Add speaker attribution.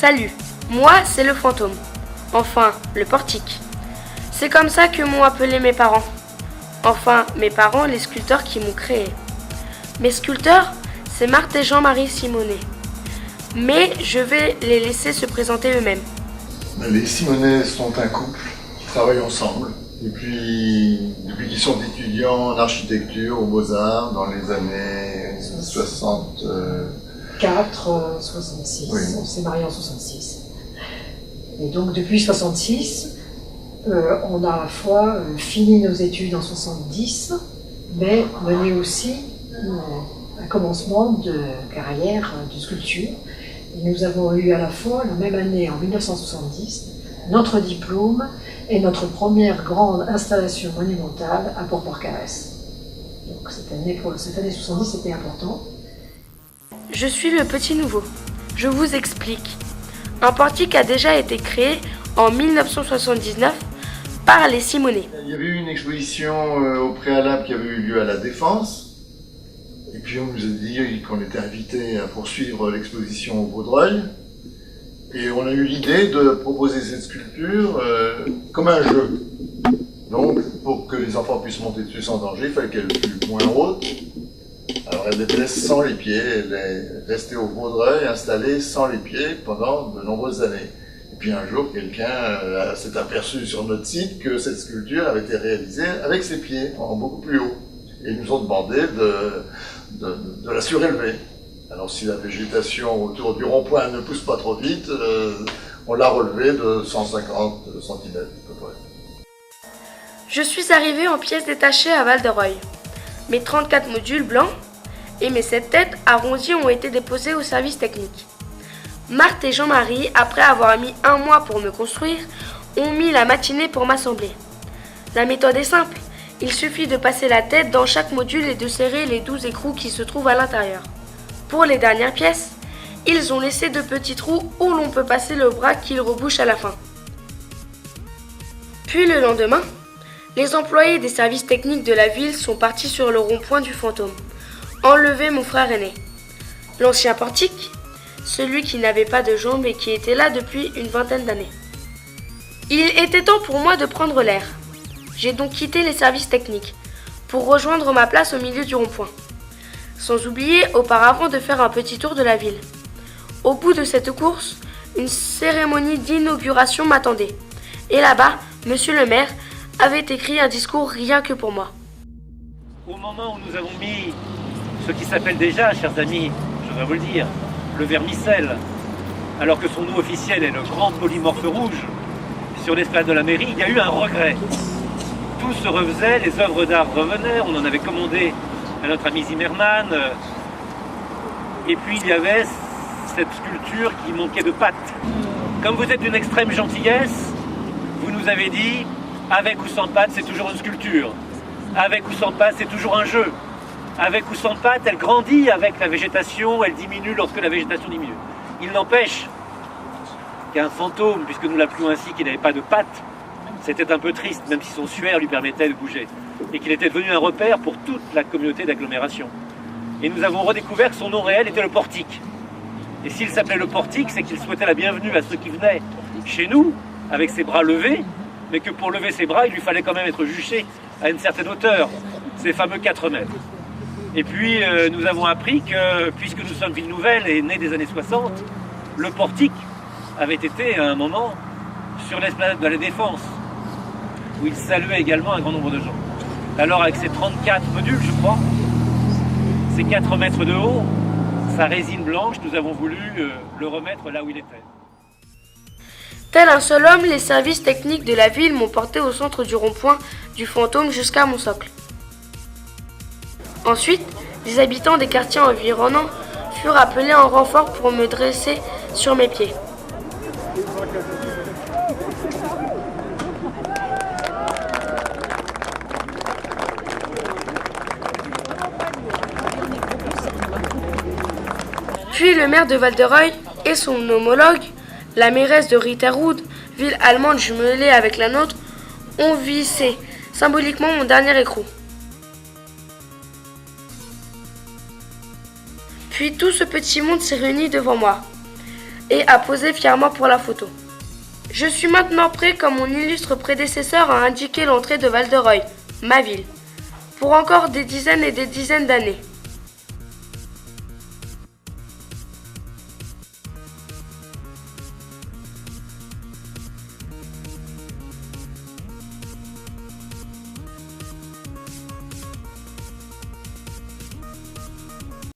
Speaker 1: Salut, moi c'est le fantôme. Enfin, le portique. C'est comme ça que m'ont appelé mes parents. Enfin, mes parents, les sculpteurs qui m'ont créé. Mes sculpteurs, c'est Marthe et Jean-Marie Simonet. Mais je vais les laisser se présenter eux-mêmes.
Speaker 2: Les Simonet sont un couple qui travaille ensemble depuis qu'ils sont étudiants en architecture aux Beaux-Arts dans les années 60.
Speaker 3: 66.
Speaker 2: Oui.
Speaker 3: On s'est mariés en 66. Et donc depuis 66, on a à la fois fini nos études en 70, mais mené aussi un commencement de carrière de sculpture. Et nous avons eu à la fois, la même année, en 1970, notre diplôme et notre première grande installation monumentale à Port-Porcarès. Donc cette année 70, c'était important.
Speaker 1: Je suis le petit nouveau. Je vous explique. Un portique a déjà été créé en 1979 par les Simonet.
Speaker 2: Il y avait eu une exposition au préalable qui avait eu lieu à la Défense. Et puis on nous a dit qu'on était invité à poursuivre l'exposition au Vaudreuil. Et on a eu l'idée de proposer cette sculpture comme un jeu. Donc pour que les enfants puissent monter dessus sans danger, il fallait qu'elle fût moins haute. Alors elle était sans les pieds, elle est restée au Vaudreuil, installée sans les pieds pendant de nombreuses années. Et puis un jour, quelqu'un s'est aperçu sur notre site que cette sculpture avait été réalisée avec ses pieds, en beaucoup plus haut. Et ils nous ont demandé de la surélever. Alors si la végétation autour du rond-point ne pousse pas trop vite, on l'a relevée de 150 cm à peu près.
Speaker 1: Je suis arrivé en pièces détachées à Val-de-Reuil. Mes 34 modules blancs et mes 7 têtes arrondies ont été déposés au service technique. Marthe et Jean-Marie, après avoir mis 1 mois pour me construire, ont mis la matinée pour m'assembler. La méthode est simple, il suffit de passer la tête dans chaque module et de serrer les 12 écrous qui se trouvent à l'intérieur. Pour les dernières pièces, ils ont laissé de petits trous où l'on peut passer le bras qu'ils rebouchent à la fin. Puis le lendemain, les employés des services techniques de la ville sont partis sur le rond-point du fantôme, enlever mon frère aîné. L'ancien portique, celui qui n'avait pas de jambes et qui était là depuis une vingtaine d'années. Il était temps pour moi de prendre l'air. J'ai donc quitté les services techniques pour rejoindre ma place au milieu du rond-point. Sans oublier auparavant de faire un petit tour de la ville. Au bout de cette course, une cérémonie d'inauguration m'attendait. Et là-bas, monsieur le maire avait écrit un discours rien que pour moi.
Speaker 4: Au moment où nous avons mis ce qui s'appelle déjà, chers amis, je voudrais vous le dire, le vermicelle, alors que son nom officiel est le grand polymorphe rouge, sur l'esplanade de la mairie, il y a eu un regret. Tout se refaisait, les œuvres d'art revenaient, on en avait commandé à notre ami Zimmermann, et puis il y avait cette sculpture qui manquait de pattes. Comme vous êtes d'une extrême gentillesse, vous nous avez dit, avec ou sans pattes, c'est toujours une sculpture. Avec ou sans pattes, c'est toujours un jeu. Avec ou sans pattes, elle grandit avec la végétation, elle diminue lorsque la végétation diminue. Il n'empêche qu'un fantôme, puisque nous l'appelons ainsi, qui n'avait pas de pattes, c'était un peu triste, même si son suaire lui permettait de bouger. Et qu'il était devenu un repère pour toute la communauté d'agglomération. Et nous avons redécouvert que son nom réel était le portique. Et s'il s'appelait le portique, c'est qu'il souhaitait la bienvenue à ceux qui venaient chez nous, avec ses bras levés, mais que pour lever ses bras, il lui fallait quand même être juché à une certaine hauteur, ces fameux 4 mètres. Et puis, nous avons appris que, puisque nous sommes ville nouvelle et née des années 60, le portique avait été, à un moment, sur l'esplanade de la Défense, où il saluait également un grand nombre de gens. Alors, avec ces 34 modules, je crois, ces 4 mètres de haut, sa résine blanche, nous avons voulu le remettre là où il était.
Speaker 1: Tel un seul homme, les services techniques de la ville m'ont porté au centre du rond-point du fantôme jusqu'à mon socle. Ensuite, les habitants des quartiers environnants furent appelés en renfort pour me dresser sur mes pieds. Puis le maire de Val-de-Reuil et son homologue, la mairesse de Ritterwood, ville allemande jumelée avec la nôtre, ont vissé symboliquement mon dernier écrou. Puis tout ce petit monde s'est réuni devant moi. et à poser fièrement pour la photo. Je suis maintenant prêt, comme mon illustre prédécesseur, à indiquer l'entrée de Val-de-Reuil, ma ville, pour encore des dizaines et des dizaines d'années.